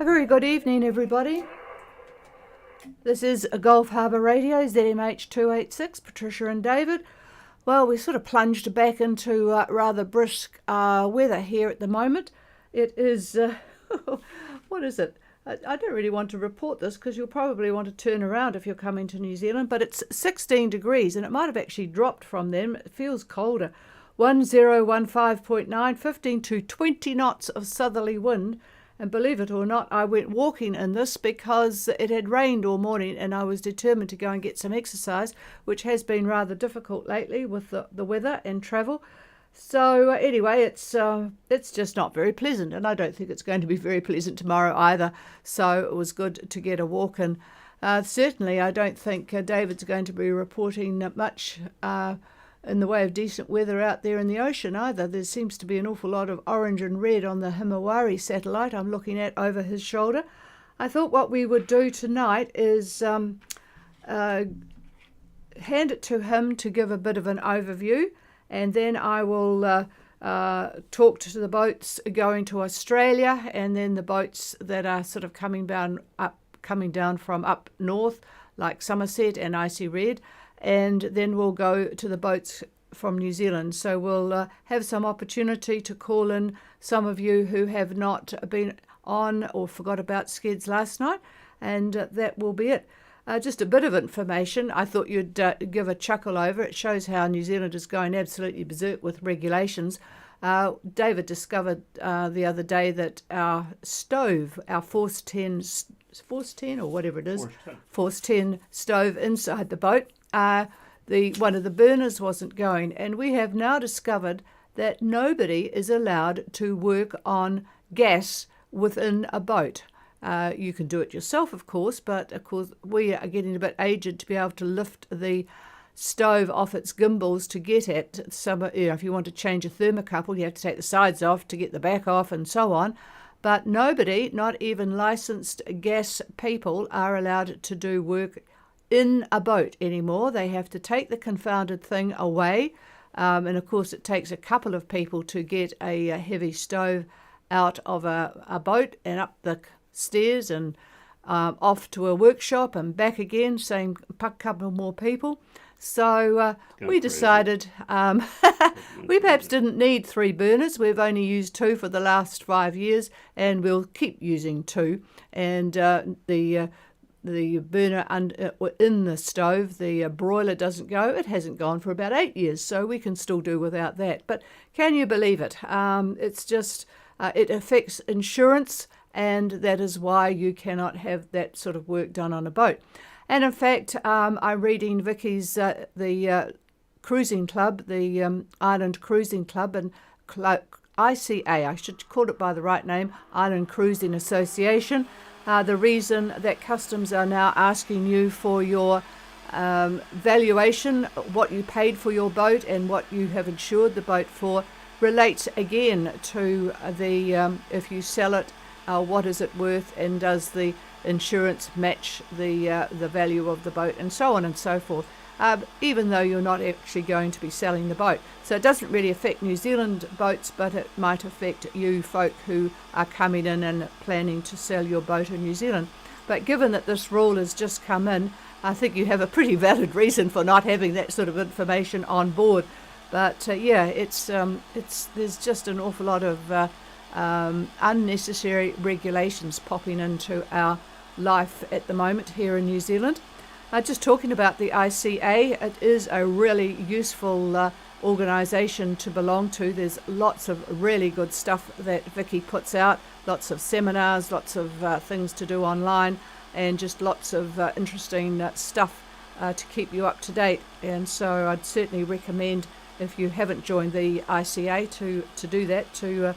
A very good evening, everybody. This is a Gulf Harbour Radio, ZMH 286, Patricia and David. Well, we sort of plunged back into rather brisk weather here at the moment. It is, what is it? I don't really want to report this because you'll probably want to turn around if you're coming to New Zealand, but it's 16 degrees and it might have actually dropped from then. It feels colder. 1015.9, 15 to 20 knots of southerly wind. And believe it or not, I went walking in this because it had rained all morning and I was determined to go and get some exercise, which has been rather difficult lately with the weather and travel. So anyway, it's just not very pleasant, and I don't think it's going to be very pleasant tomorrow either. So it was good to get a walk in. Certainly, I don't think David's going to be reporting much in the way of decent weather out there in the ocean either. There seems to be an awful lot of orange and red on the Himawari satellite I'm looking at over his shoulder. I thought what we would do tonight is hand it to him to give a bit of an overview, and then I will talk to the boats going to Australia, and then the boats that are sort of coming down from up north, like Somerset and Icy Red. And then we'll go to the boats from New Zealand. So we'll have some opportunity to call in some of you who have not been on or forgot about Skids last night, and that will be it. Just a bit of information I thought you'd give a chuckle over. It shows how New Zealand is going absolutely berserk with regulations. David discovered the other day that our stove, our Force 10 or whatever it is, Force 10 stove inside the boat, one of the burners wasn't going, and we have now discovered that nobody is allowed to work on gas within a boat. You can do it yourself, of course, but of course we are getting a bit aged to be able to lift the stove off its gimbals to get at some. If you want to change a thermocouple, you have to take the sides off to get the back off and so on. But nobody, not even licensed gas people, are allowed to do work in a boat anymore. They have to take the confounded thing away, and of course it takes a couple of people to get a heavy stove out of a boat and up the stairs and off to a workshop and back again, same couple more people. So we decided we perhaps didn't need 3 burners. We've only used 2 for the last 5 years, and we'll keep using 2. And the burner in the stove, the broiler doesn't go. It hasn't gone for about 8 years, so we can still do without that. But can you believe it? It's just, it affects insurance, and that is why you cannot have that sort of work done on a boat. And in fact, I'm reading Vicky's, the cruising club, the Island Cruising Club, and ICA, I should call it by the right name, Island Cruising Association. The reason that customs are now asking you for your valuation, what you paid for your boat and what you have insured the boat for, relates again to the if you sell it, what is it worth, and does the insurance match the value of the boat, and so on and so forth, even though you're not actually going to be selling the boat. So it doesn't really affect New Zealand boats, but it might affect you folk who are coming in and planning to sell your boat in New Zealand. But given that this rule has just come in, I think you have a pretty valid reason for not having that sort of information on board. But there's just an awful lot of unnecessary regulations popping into our life at the moment here in New Zealand. Just talking about the ICA, it is a really useful organisation to belong to. There's lots of really good stuff that Vicky puts out, lots of seminars, lots of things to do online, and just lots of interesting stuff to keep you up to date. And so I'd certainly recommend, if you haven't joined the ICA, to do that, to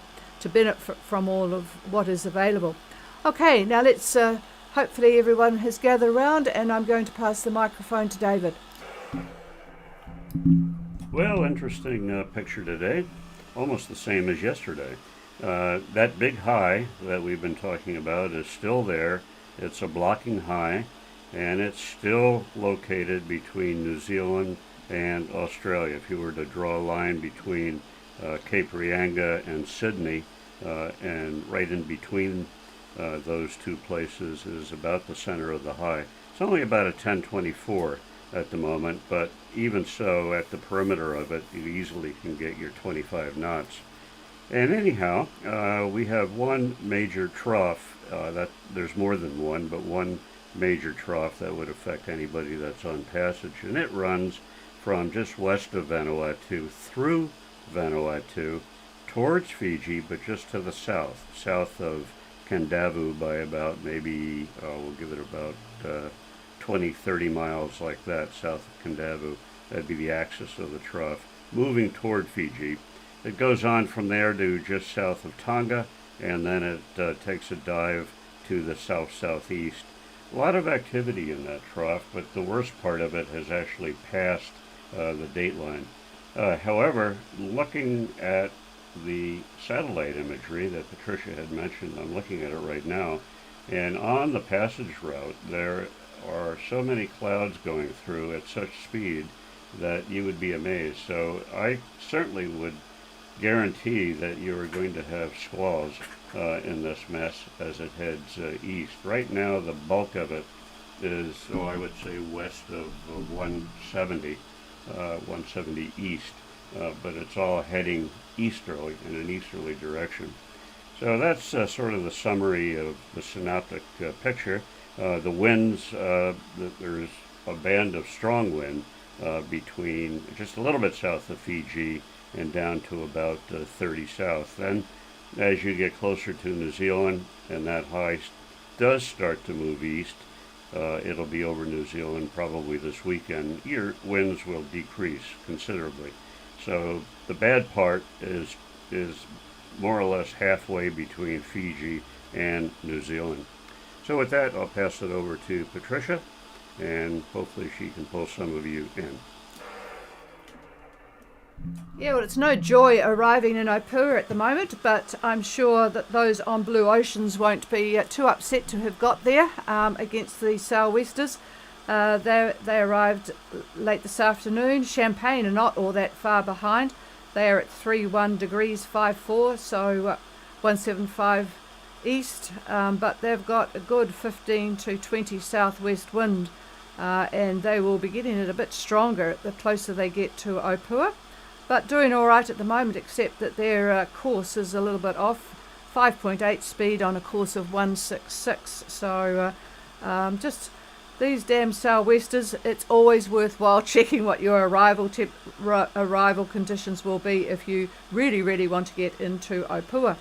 benefit from all of what is available. Okay, now let's hopefully everyone has gathered around, and I'm going to pass the microphone to David. Well, interesting picture today, almost the same as yesterday. That big high that we've been talking about is still there. It's a blocking high, and it's still located between New Zealand and Australia. If you were to draw a line between Cape Reinga and Sydney, and right in between those two places is about the center of the high. It's only about a 1024 at the moment, but even so, at the perimeter of it, you easily can get your 25 knots. And anyhow, we have one major trough, that there's more than one, but one major trough that would affect anybody that's on passage, and it runs from just west of Vanuatu through Vanuatu towards Fiji, but just to the south of Kandavu by about maybe, we'll give it about 20, 30 miles like that south of Kandavu. That'd be the axis of the trough, moving toward Fiji. It goes on from there to just south of Tonga, and then it takes a dive to the south-southeast. A lot of activity in that trough, but the worst part of it has actually passed the dateline. However, looking at the satellite imagery that Patricia had mentioned, I'm looking at it right now, and on the passage route there are so many clouds going through at such speed that you would be amazed. So I certainly would guarantee that you are going to have squalls in this mess as it heads east. Right now the bulk of it is, I would say west of 170, 170 east, but it's all heading easterly, in an easterly direction. So that's sort of the summary of the synoptic picture. The winds, there's a band of strong wind between just a little bit south of Fiji and down to about 30 south. Then as you get closer to New Zealand and that high does start to move east, it'll be over New Zealand probably this weekend. Your winds will decrease considerably. So the bad part is more or less halfway between Fiji and New Zealand. So with that, I'll pass it over to Patricia, and hopefully she can pull some of you in. Yeah, well, it's no joy arriving in Opua at the moment, but I'm sure that those on Blue Oceans won't be too upset to have got there against the sou'westers. They arrived late this afternoon. Champagne are not all that far behind. They are at 31 degrees 54, so 175 east, but they've got a good 15 to 20 southwest wind, and they will be getting it a bit stronger the closer they get to Opua. But doing all right at the moment, except that their course is a little bit off, 5.8 speed on a course of 166. So just these damn sou'westers, it's always worthwhile checking what your arrival conditions will be if you really, really want to get into Opua.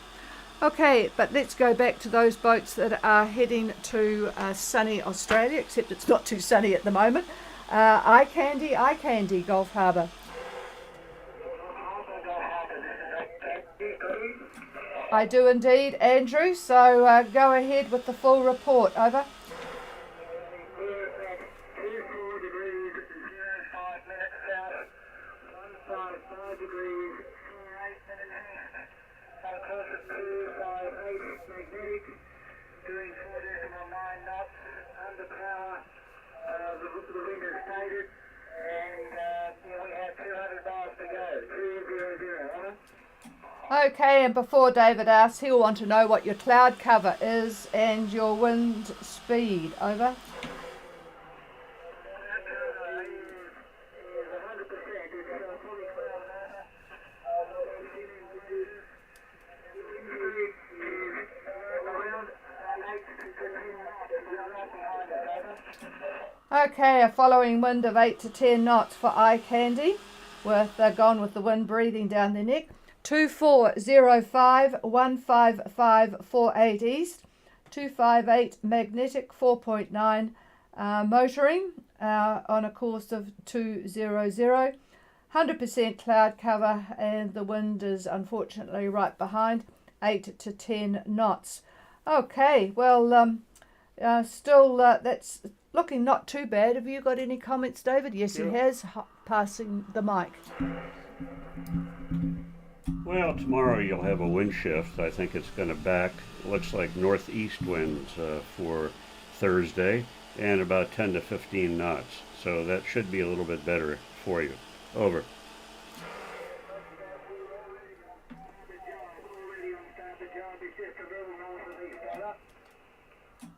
Okay, but let's go back to those boats that are heading to sunny Australia, except it's not too sunny at the moment. Eye Candy, Gulf Harbour. I do indeed, Andrew, so go ahead with the full report. Over. Doing 4.9 knots under power. The wind is stated, and we have 200 miles to go. 200, over. Okay, and before David asks, he'll want to know what your cloud cover is and your wind speed. Over. Okay, a following wind of 8 to 10 knots for Eye Candy, with gone with the wind breathing down their neck. 2405 15548 east, 258 magnetic, 4.9 motoring on a course of 200. 100% cloud cover, and the wind is unfortunately right behind, 8 to 10 knots. Okay, well, still that's looking not too bad. Have you got any comments, David? Yes, Yeah. he has. Passing the mic. Well, tomorrow you'll have a wind shift. I think it's going to back, looks like northeast winds for Thursday, and about 10 to 15 knots. So that should be a little bit better for you. Over.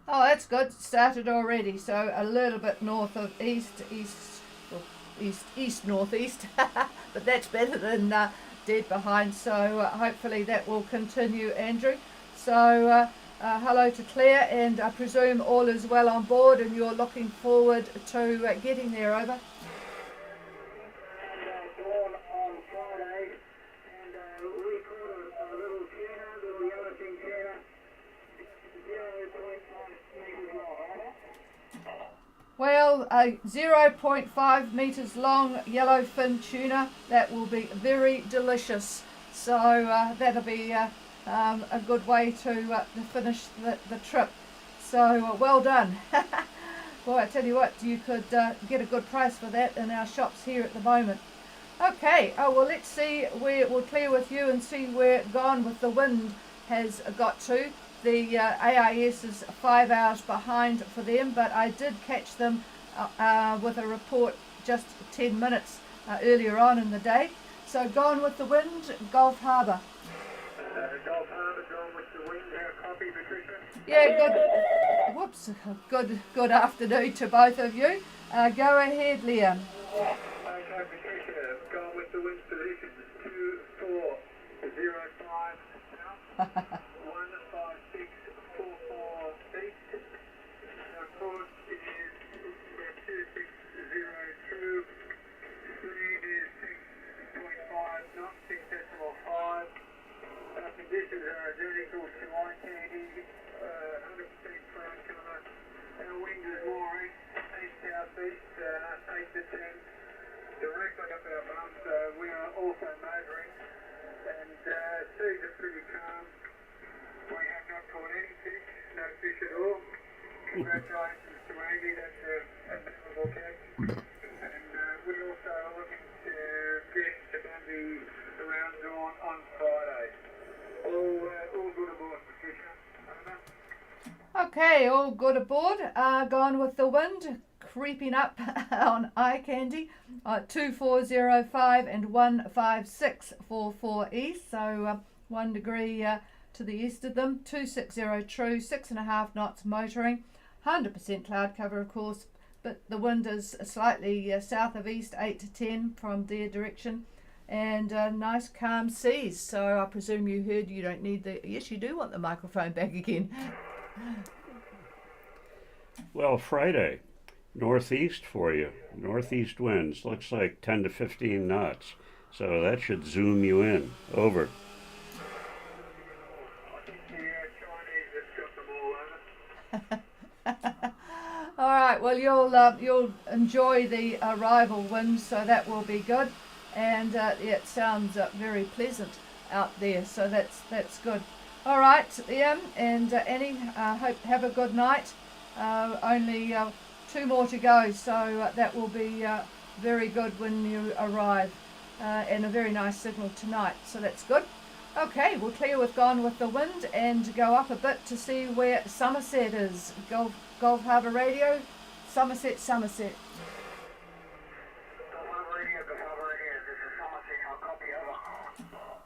Oh, that's good. Started already. So a little bit north of east northeast, but that's better than dead behind. So hopefully that will continue, Andrew. So hello to Claire, and I presume all is well on board, and you're looking forward to getting there. Over. Dawn on Friday, and we caught a little tuna, little yellowfin tuna, 0.5 metres long. Well, a 0.5 metres long yellowfin tuna, that will be very delicious. So that'll be a good way to finish the trip. So well done. Well, I tell you what, you could get a good price for that in our shops here at the moment. Okay, well, let's see where we'll clear with you and see where Gone with the Wind has got to. The AIS is 5 hours behind for them, but I did catch them with a report just 10 minutes earlier on in the day. So Gone with the Wind, Gulf Harbour. Gulf Harbour, Gone with the Wind, our copy, Patricia. Yeah, good. Whoops, good afternoon to both of you. Go ahead, Liam. Okay, Patricia, Gone with the Wind's position is 2405 south, 15644 east. Our course is 2602. Speed is 6.5 knots, 6.5. Conditions are identical to IKD, 100% cloud cover. Our wind is more east southeast, 8 to 10, directly up our bum, so we are also motoring. And seas are pretty calm. We have not caught any fish, no fish at all. Congratulations to Andy, that's a memorable catch. And we also are looking to get to Bundy around dawn on Friday. All good aboard, Patricia. Over. Okay, all good aboard. Gone with the Wind, creeping up on eye candy, 2405 and 15644 east. So 1 degree to the east of them. 260 true, 6.5 knots motoring. 100% cloud cover, of course, but the wind is slightly south of east, 8 to 10 from their direction. And nice calm seas. So I presume you heard you don't need the... Yes, you do want the microphone back again. Well, Friday, northeast for you. Northeast winds. Looks like 10 to 15 knots. So that should zoom you in. Over. All right, well, you'll enjoy the arrival winds, so that will be good. And yeah, it sounds very pleasant out there, so that's good. All right, Liam and Annie, hope have a good night. Only 2 more to go, so that will be very good when you arrive, and a very nice signal tonight, so that's good. Okay, we'll clear with Gone with the Wind and go up a bit to see where Somerset is. Gulf Harbour Radio, Somerset.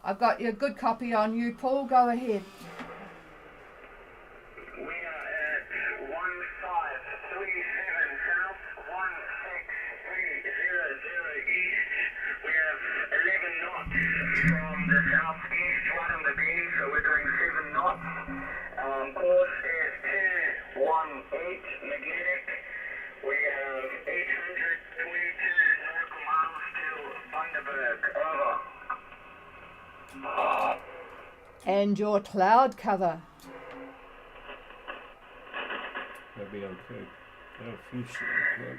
I've got your good copy on you, Paul. Go ahead. We are at 1537 south, 16300 east. We have 11 knots from the southeast, right on the beam, so we're doing 7 knots. Course is 218 magnetic. We have 822 nautical miles till Bundaberg. Over. And your cloud cover. That'd be okay. A few 5%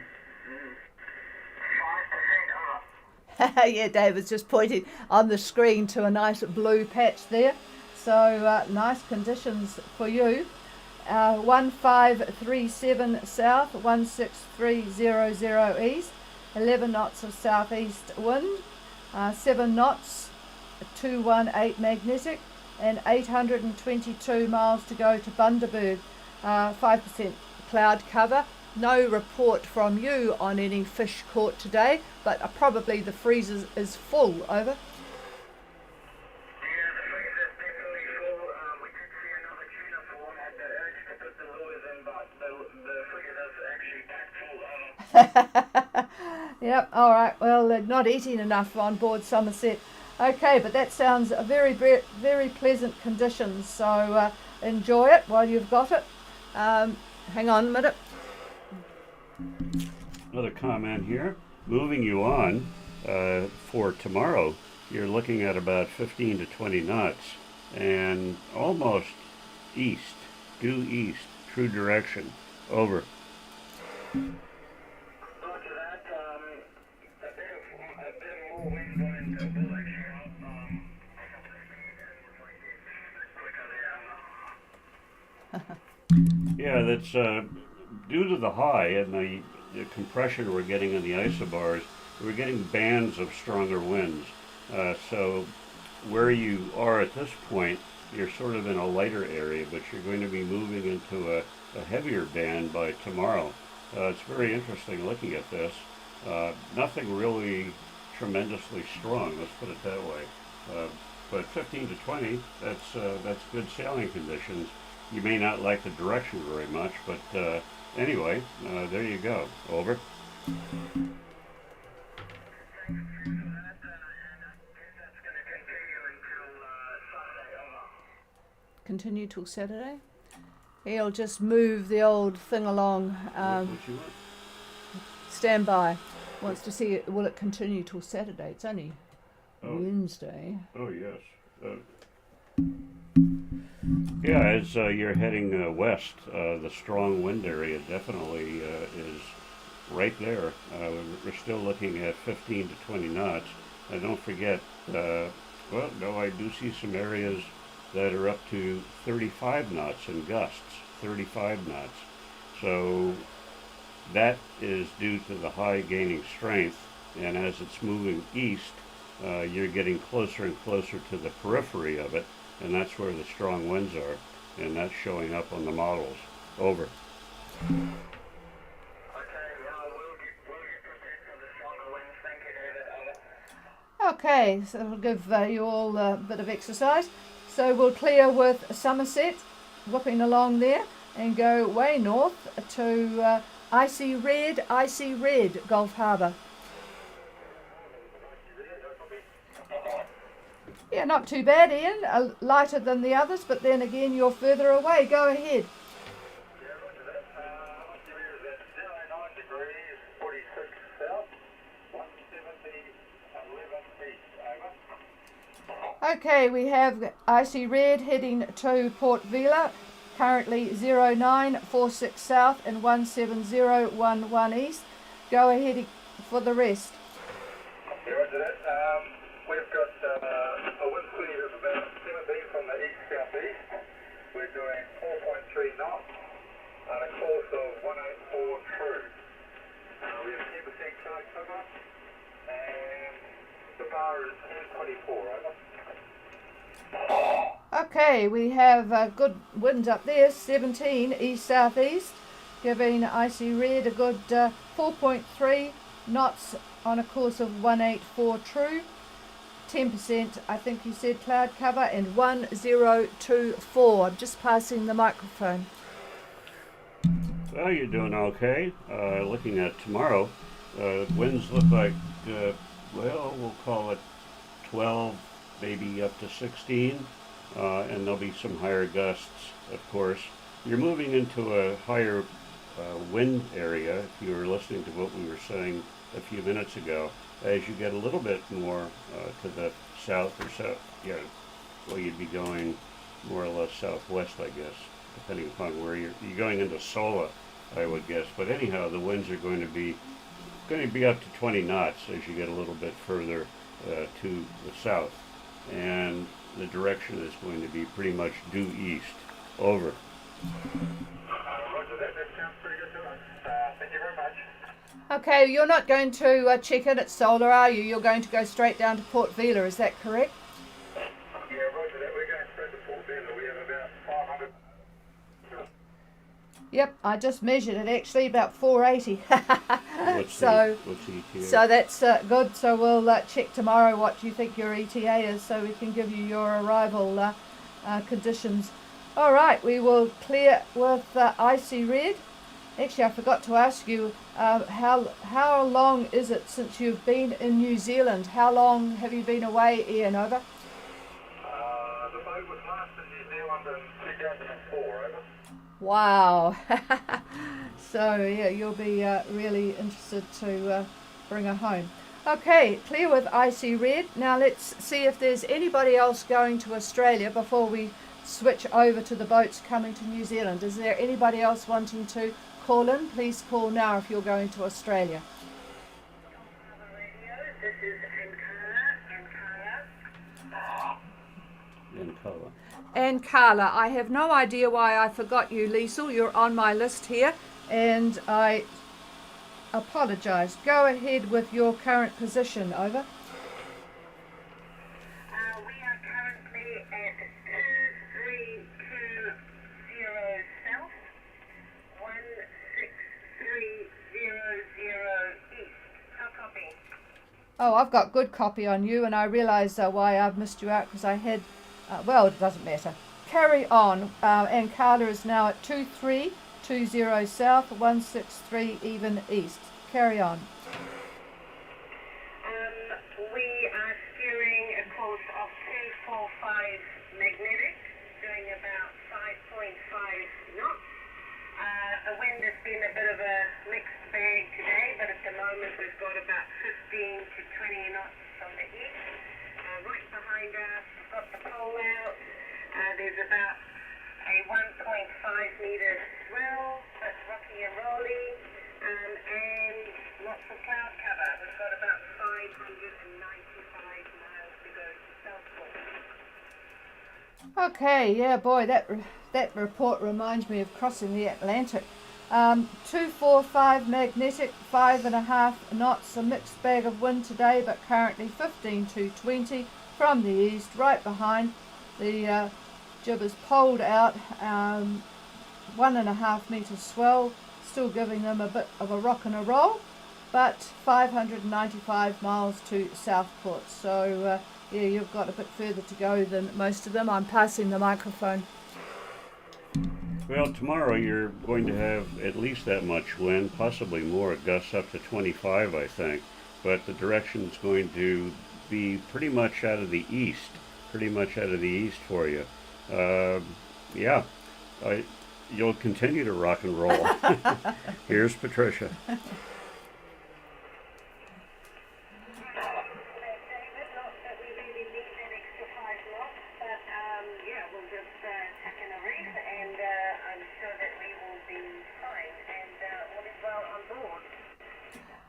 over. Yeah, David's just pointing on the screen to a nice blue patch there. So nice conditions for you. 1537 south, 16300 east, 11 knots of southeast wind, 7 knots, 218 magnetic, and 822 miles to go to Bundaberg. 5% cloud cover. No report from you on any fish caught today, but probably the freezer is full. Over. Yeah, the freezer's definitely full. We did see another tuna fall, had the urge to put the lures in, but Yep, all right. Well, not eating enough on board Somerset. Okay, but that sounds a very pleasant conditions. So enjoy it while you've got it. Hang on a minute. Another comment here. Moving you on for tomorrow, you're looking at about 15 to 20 knots and almost east, due east, true direction. Over. After that, a bit more wind going to Bullock. Yeah, that's due to the high and the compression we're getting in the isobars. We're getting bands of stronger winds. So where you are at this point, you're sort of in a lighter area, but you're going to be moving into a heavier band by tomorrow. It's very interesting looking at this. Nothing really tremendously strong, let's put it that way. But 15 to 20, that's good sailing conditions. You may not like the direction very much, but anyway, there you go. Over. Continue till Saturday. He'll just move the old thing along. What you want? Stand by. Wants to see it. Will it continue till Saturday? It's only Wednesday. Oh yes. Yeah, as you're heading west, the strong wind area definitely is right there. We're still looking at 15 to 20 knots. And don't forget, well, no, I do see some areas that are up to 35 knots in gusts, 35 knots. So that is due to the high gaining strength, and as it's moving east, you're getting closer and closer to the periphery of it, and that's where the strong winds are, and that's showing up on the models. Over. Okay, so we'll give you all a bit of exercise. So we'll clear with Somerset, whipping along there, and go way north to Icy Red, Gulf Harbour. Yeah, not too bad, Ian. Lighter than the others, but then again, you're further away. Go ahead. Okay, we have Icy Red heading to Port Vila, currently 0946 south and 17011 east. Go ahead for the rest. Yeah, roger that. We've got a wind speed of about 17 from the east-southeast. We're doing 4.3 knots on a course of 184 true. We have 10% cloud cover, and the bar is 1024, over. Okay, we have good winds up there, 17 east-southeast, giving Icy Red a good 4.3 knots on a course of 184 true. 10%, I think you said, cloud cover, and 1024. I'm just passing the microphone. Well, you're doing okay. Looking at tomorrow, winds look like, well, we'll call it 12, maybe up to 16, and there'll be some higher gusts, of course. You're moving into a higher wind area, if you were listening to what we were saying a few minutes ago. As you get a little bit more to the south or south, yeah, well, you'd be going more or less southwest, I guess, depending upon where you're going into Sola, I would guess. But anyhow, the winds are going to be up to 20 knots as you get a little bit further to the south, and the direction is going to be pretty much due east. Over. Roger that. That sounds pretty good to us. Thank you very much. Okay, you're not going to check in at Solar, are you? You're going to go straight down to Port Vila, is that correct? Yeah, roger that. We're going straight to Port Vila. We have about 500. Yep, I just measured it actually, about 480. What's so ETA? so that's good. So we'll check tomorrow what you think your ETA is, so we can give you your arrival conditions. All right, we will clear with Icy Red Actually, I forgot to ask you, how long is it since you've been in New Zealand? How long have you been away, Ian? Over. The boat was last in New Zealand in 2004, over. Wow. So yeah, you'll be really interested to bring her home. Okay, clear with icy red. Now let's see if there's anybody else going to Australia before we switch over to the boats coming to New Zealand. Is there anybody else wanting to call in? Please call now if you're going to Australia. Harbour Radio, this is In colour. And Carla, I have no idea why I forgot you, Liesl. You're on my list here, and I apologise. Go ahead with your current position, over. We are currently at 2320 south, 16300 east. How copy? Oh, I've got good copy on you, and I realise why I've missed you out because I had. Well, it doesn't matter. Carry on. And Carla is now at 2320 south, 163 even east. Carry on. We are steering a course of 245 magnetic, doing about 5.5 knots. The wind has been a bit of a mixed bag today, but at the moment we've got about 15 to 20 knots from the east. Right behind us, we've got the pole out. There's about a 1.5 metre swell, but rocky and rolly, and lots of cloud cover. We've got about 595 miles to go to Southport. Okay, yeah, boy, that report reminds me of crossing the Atlantic. 245 magnetic, 5.5 knots, a mixed bag of wind today, but currently 15 to 20 from the east, right behind. The jib is poled out, 1.5 metre swell, still giving them a bit of a rock and a roll, but 595 miles to Southport. So yeah, you've got a bit further to go than most of them. I'm passing the microphone. Well, tomorrow you're going to have at least that much wind, possibly more. It gusts up to 25, I think. But the direction is going to be pretty much out of the east. For you. Yeah, you'll continue to rock and roll. Here's Patricia.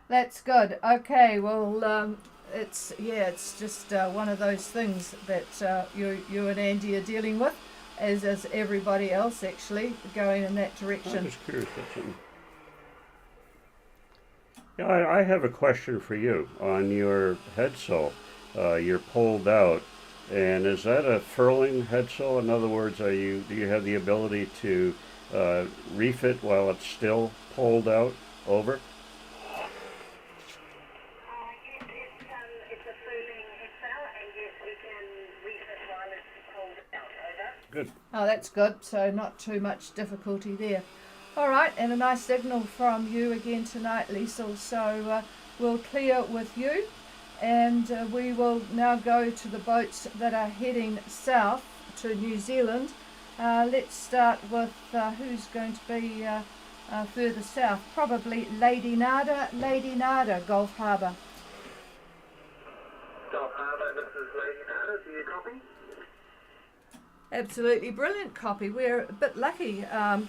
That's good. Okay, well, it's just one of those things that you and Andy are dealing with, as is everybody else actually going in that direction. I'm just curious about something. Yeah, I have a question for you on your headsail. You're pulled out, and is that a furling headsail? In other words, do you have the ability to refit while it's still pulled out over? Good. Oh, that's good. So not too much difficulty there. All right, and a nice signal from you again tonight, Liesl. So we'll clear with you, and we will now go to the boats that are heading south to New Zealand. Let's start with who's going to be further south. Probably Lady Nada, Gulf Harbour. Gulf Harbour, this is Lady Nada. Do you copy? Absolutely brilliant copy. We're a bit lucky,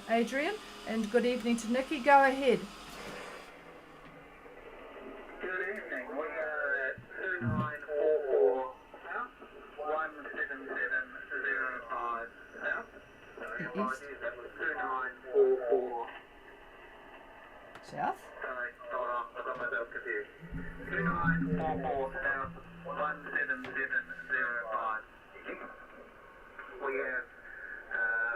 Adrian, and good evening to Nikki. Go ahead. Good evening. We are at 2944 south, 17705 south. Sorry, apologies, that was 2944. South? Sorry, hold on, I got myself confused. 2944 south, 17705. We have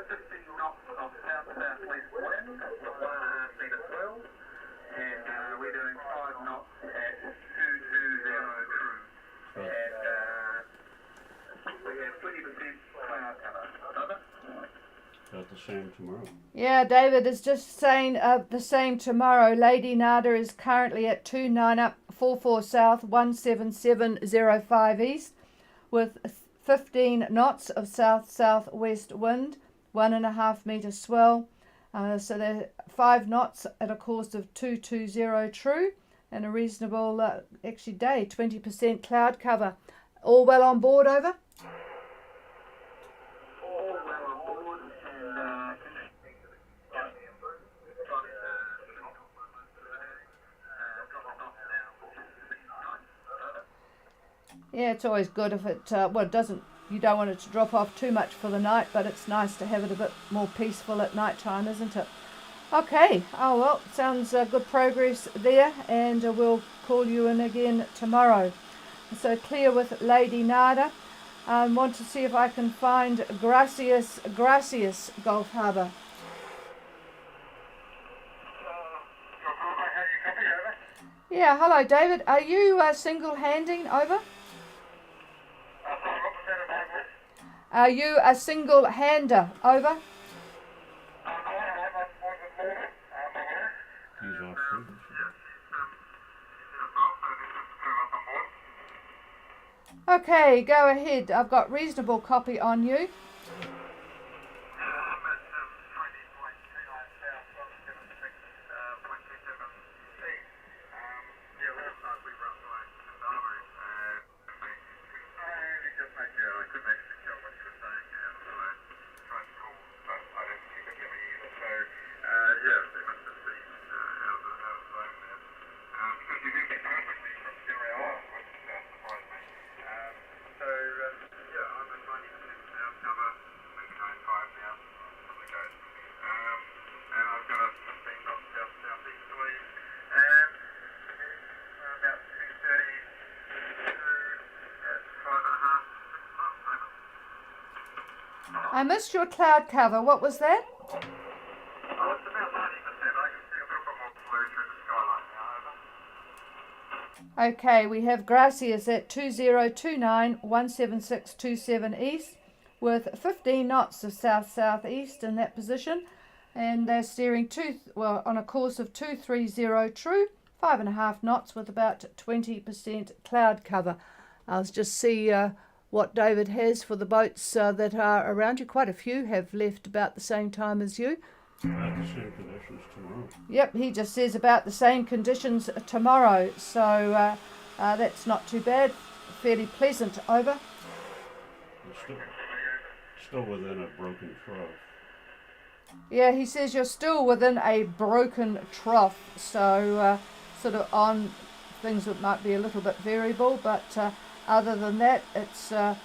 15 knots of south-southwest wind, 1.5 metre swell, and we're doing 5 knots at 220 true. And we have 20% cloud cover. Over? about the same tomorrow. Yeah, David is just saying the same tomorrow. Lady Nada is currently at 29 up, 44 south, 17705 east, with 15 knots of south-southwest wind, 1.5 metre swell. So they're 5 knots at a course of 220 true, and a reasonable actually day, 20% cloud cover. All well on board, over? Yeah, it's always good if it, well, it doesn't, you don't want it to drop off too much for the night, but it's nice to have it a bit more peaceful at night time, isn't it? Okay, oh well, sounds good progress there, and we'll call you in again tomorrow. So clear with Lady Nada. I want to see if I can find Gracias Gulf Harbour. Yeah, hello David. Are you single-handing, over? Are you a single-hander, over? He's off too. Okay, go ahead. I've got reasonable copy on you. I missed your cloud cover. What was that? Oh, it's about 90%. I can see a little bit more blue through the skyline now, over. Okay, we have Gracias at 2029, 17627 east, with 15 knots of south-southeast in that position, and they're steering on a course of 230 true, 5.5 knots with about 20% cloud cover. I'll just see what David has for the boats that are around you. Quite a few have left about the same time as you. About the same conditions tomorrow. Yep, he just says about the same conditions tomorrow, so that's not too bad. Fairly pleasant, over. Still within a broken trough. Yeah, he says you're still within a broken trough, so sort of on things that might be a little bit variable, but other than that, it's the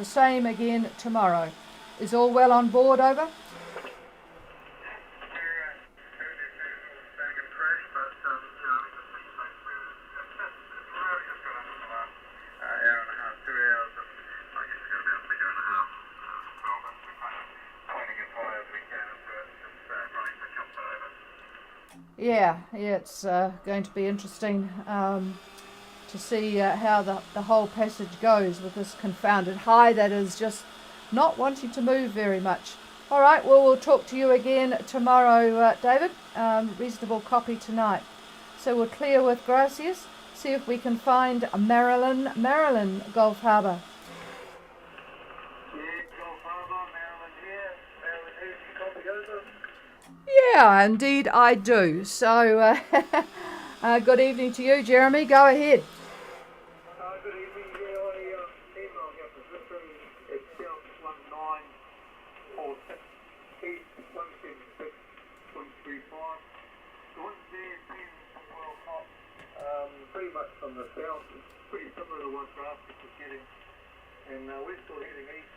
same again tomorrow. Is all well on board, over? Yeah, it's going to be interesting to see how the whole passage goes with this confounded high that is just not wanting to move very much. All right, well, we'll talk to you again tomorrow, David. Reasonable copy tonight. So we're clear with Gracias. See if we can find Maryland, Gulf Harbour. Yeah, indeed I do. So, good evening to you, Jeremy. Go ahead. Good evening. Yeah, I emailed your position. It's down 1946 east 176.35. The wind there being from well hot, pretty much from the south. It's pretty similar to what Gracias was getting. And we're still heading east,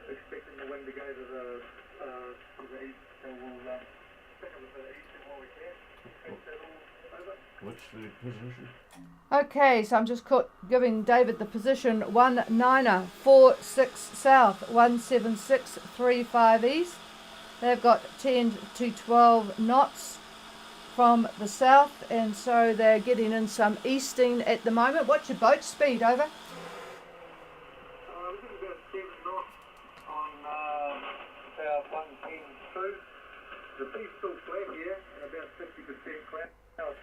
expecting the wind to go to the east. So we'll pick up a bit of eastern while we can. Is that all over? What's the position? Okay, so I'm just giving David the position 1946 south, 17635 east. They've got 10 to 12 knots from the south, and so they're getting in some easting at the moment. What's your boat speed, over? We're getting about 7 knots on about The sea's still flat here and about 50% cloud.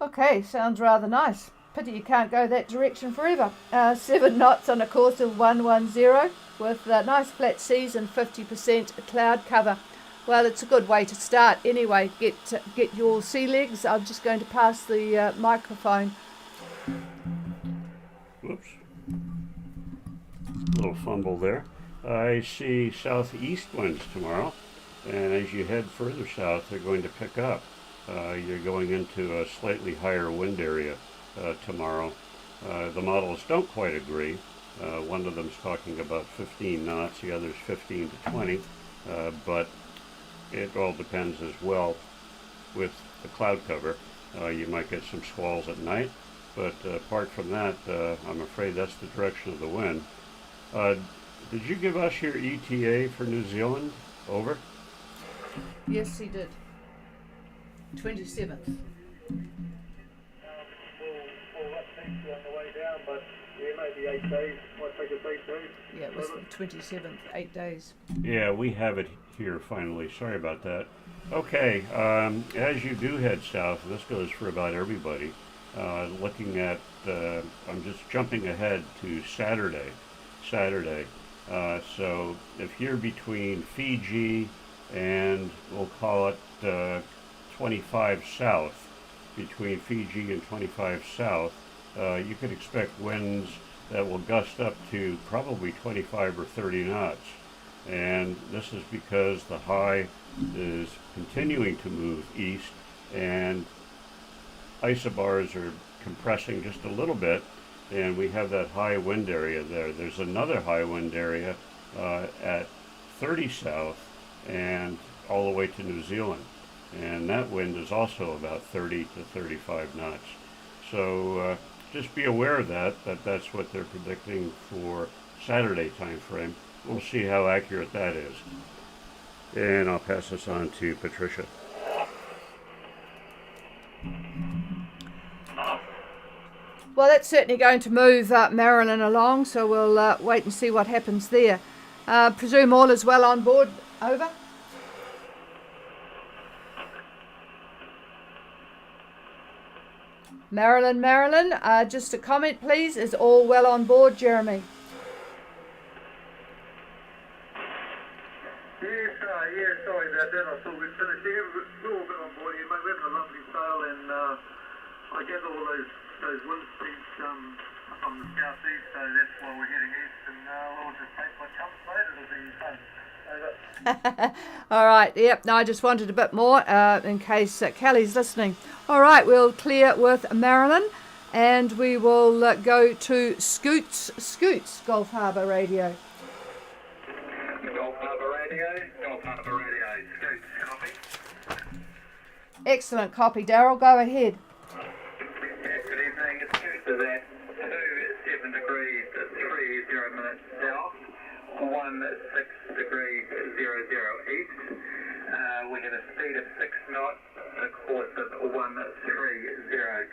Okay, sounds rather nice. Pity you can't go that direction forever. 7 knots on a course of 110 with nice flat seas and 50% cloud cover. Well, it's a good way to start. Anyway, get your sea legs. I'm just going to pass the microphone. Whoops. Little fumble there. I see southeast winds tomorrow, and as you head further south, they're going to pick up. You're going into a slightly higher wind area tomorrow. The models don't quite agree. One of them's talking about 15 knots, the other's 15 to 20, but it all depends as well with the cloud cover. You might get some squalls at night, but apart from that, I'm afraid that's the direction of the wind. Did you give us your ETA for New Zealand? Over? Yes, he did. 27th. We'll update you on the way down, but yeah, maybe 8 days. Might take us 8 days. Yeah, it was the 27th, 8 days. Yeah, we have it here finally. Sorry about that. Okay, as you do head south, this goes for about everybody. Looking at, I'm just jumping ahead to Saturday. So if you're between Fiji and we'll call it 25 south, between Fiji and 25 south, you could expect winds that will gust up to probably 25 or 30 knots. And this is because the high is continuing to move east and isobars are compressing just a little bit, and we have that high wind area there. There's another high wind area at 30 south and all the way to New Zealand, and that wind is also about 30 to 35 knots. So just be aware of that's what they're predicting for Saturday time frame. We'll see how accurate that is. And I'll pass this on to Patricia. Well, that's certainly going to move Marilyn along, so we'll wait and see what happens there. Presume all is well on board. Over. Marilyn, just a comment, please. Is all well on board, Jeremy? Yeah, sorry about that. I thought we'd finished here. We're all been on board here, mate. We're having a lovely sail, and I gather all those wind speeds from the southeast, so that's why we're heading east, and we'll just take what comes, mate. It'll be fun. All right, yep. No, I just wanted a bit more in case Kelly's listening. All right, we'll clear with Marilyn, and we will go to Scoots, Gulf Harbour Radio. Gulf Harbour Radio, Scoots, copy. Excellent copy, Daryl. Go ahead. Good evening, it's Scoots is at 27 degrees 30 minutes south, 16 degrees 00 east. We have a speed of 6 knots, a course of 130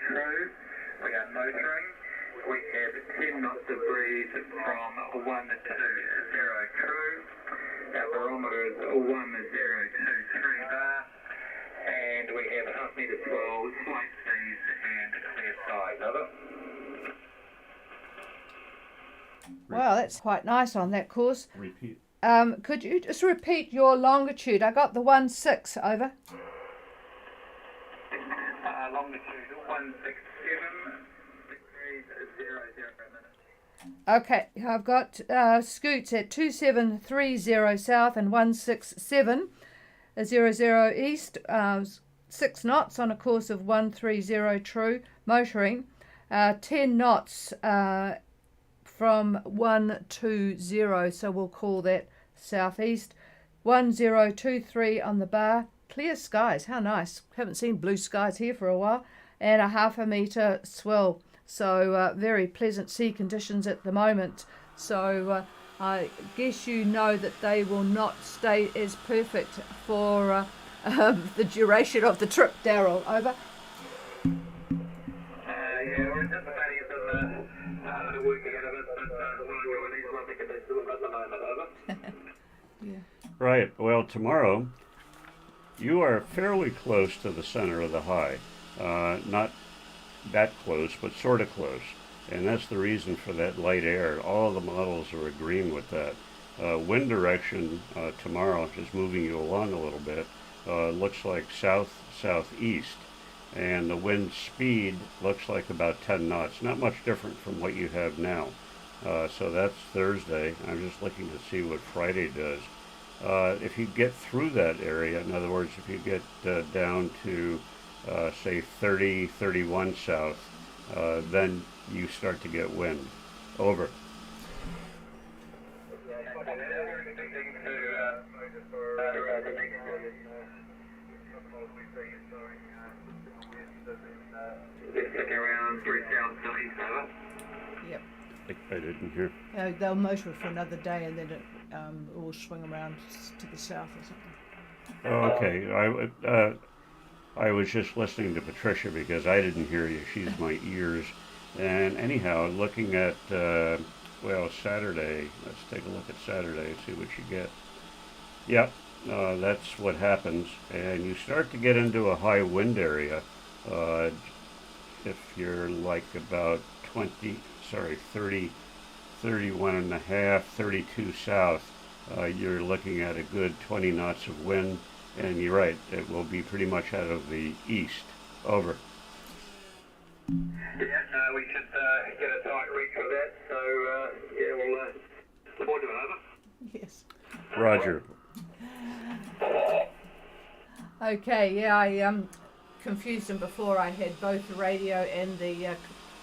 true. We are motoring. We have 10 knots of breeze from 120 true. Our barometer is 1023 bar. And we have a half metre swell, slight seas and clear skies. Over. Wow, that's quite nice on that course. Repeat. Could you just repeat your longitude? I got the 16, over. Longitude 167 degrees 00 minutes. Okay, I've got Scoots at 2730 south and 167 00 east, 6 knots on a course of 130 true, motoring, 10 knots from 120, so we'll call that southeast, 1023 on the bar, clear skies, how nice, haven't seen blue skies here for a while, and a half a metre swell, so very pleasant sea conditions at the moment, so I guess you know that they will not stay as perfect for the duration of the trip, Daryl, over. Yeah, we're anticipating some working out of it, but these lovely conditions at the moment, over. Yeah. Right. Well, tomorrow you are fairly close to the center of the high. Not that close, but sort of close. And that's the reason for that light air. All of the models are agreeing with that. Wind direction tomorrow, just moving you along a little bit, looks like south-southeast. And the wind speed looks like about 10 knots. Not much different from what you have now. So that's Thursday. I'm just looking to see what Friday does. If you get through that area, in other words, if you get down to, say, 30, 31 south, then you start to get wind. Over. Around 3,000 southeast, over. Yep. I didn't hear. They'll motor it for another day and then it will swing around to the south or something. Oh, okay. I was just listening to Patricia because I didn't hear you. She's my ears. And anyhow, looking at, well, Saturday, let's take a look at Saturday and see what you get. Yep, that's what happens. And you start to get into a high wind area. If you're like about 30, 31 and a half, 32 south, you're looking at a good 20 knots of wind. And you're right, it will be pretty much out of the east. Over. Yeah, we should get a tight reach for that, so yeah, we'll look forward to it, over. Yes. Roger. Okay, yeah, I confused them before. I had both the radio and the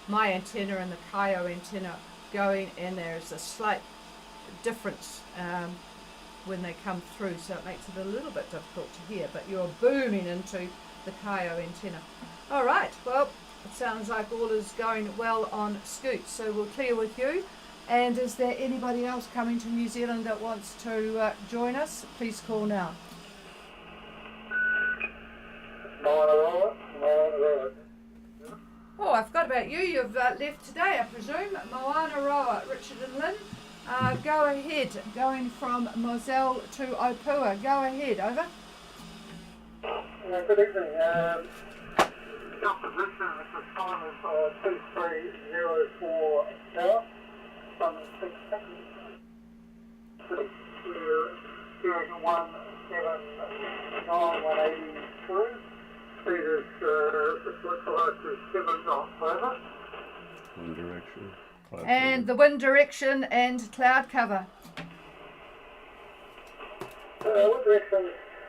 my antenna and the Kaio antenna going, and there's a slight difference when they come through, so it makes it a little bit difficult to hear, but you're booming into the Kaio antenna. All right, well, it sounds like all is going well on Scoot, so we'll clear with you. And is there anybody else coming to New Zealand that wants to join us? Please call now. Oh, I forgot about you. You've left today, I presume. Moana Roa, Richard and Lynn. Go ahead, going from Moselle to Opua. Go ahead, over. Good evening. Your position at this time is 2304 south, 166. We're doing 179, 183. Speed is, it looks like there's 7 knots, over. Wind direction. Cloud And cover. the wind direction and cloud cover. Wind direction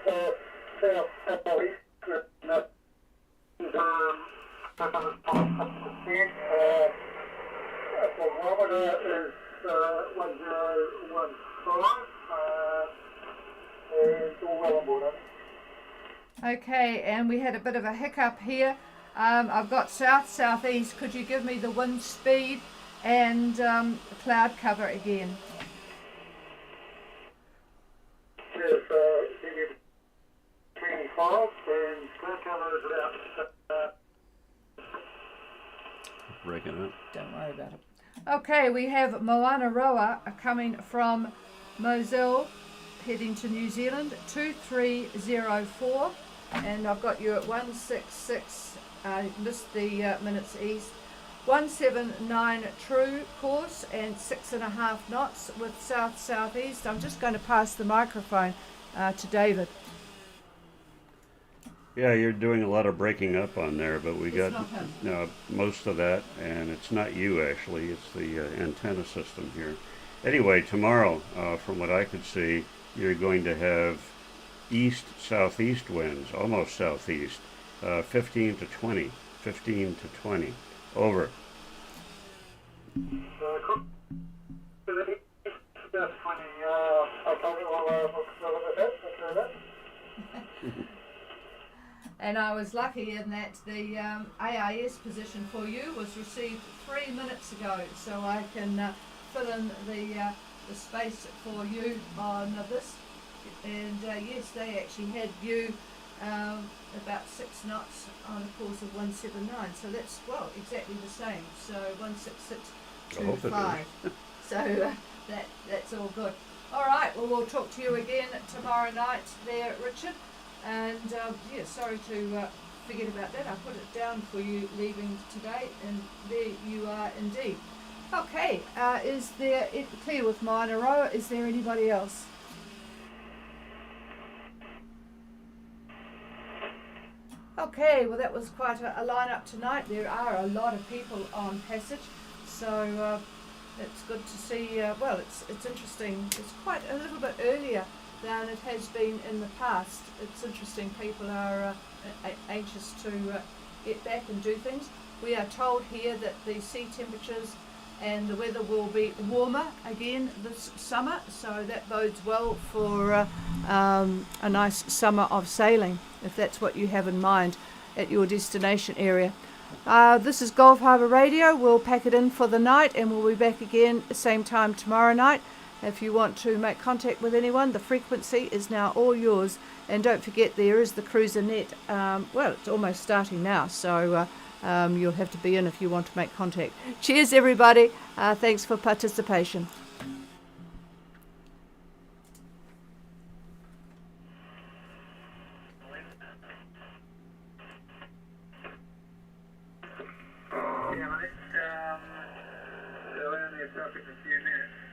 south-southeast. Barometer is 1015, and all well on board. Okay, and we had a bit of a hiccup here. I've got south-southeast. Could you give me the wind speed and cloud cover again? Yes, 25, and cloud cover is about Breaking up. Don't worry about it. Okay, we have Moana Roa coming from Moselle, heading to New Zealand, 2304, and I've got you at 166, missed the minutes east, 179 true course and 6.5 knots with south-southeast. I'm just going to pass the microphone to David. Yeah, you're doing a lot of breaking up on there, but we It's got not him. most of that, and it's not you actually, it's the antenna system here. Anyway, tomorrow, from what I could see, you're going to have east-southeast winds, almost southeast, 15 to 20, 15 to 20. Over. And I was lucky in that the AIS position for you was received 3 minutes ago, so I can fill in the space for you on this. And yes, they actually had you about 6 knots on a course of 179, so that's, well, exactly the same. So I hope it 16625. So that's all good. All right, well, we'll talk to you again tomorrow night there, Richard. And yeah, sorry to forget about that. I put it down for you leaving today, and there you are indeed. Okay, is there, clear with mine, Aroa, is there anybody else? Okay, well that was quite a lineup tonight. There are a lot of people on Passage, so it's good to see. Well, it's interesting. It's quite a little bit earlier than it has been in the past. It's interesting. People are anxious to get back and do things. We are told here that the sea temperatures and the weather will be warmer again this summer, so that bodes well for a nice summer of sailing, if that's what you have in mind at your destination area. This is Gulf Harbour Radio. We'll pack it in for the night, and we'll be back again same time tomorrow night. If you want to make contact with anyone, the frequency is now all yours. And don't forget, there is the cruiser net. Well, it's almost starting now, so you'll have to be in if you want to make contact. Cheers, everybody. Thanks for participation. Yeah, let's, so we're only a topic a few minutes.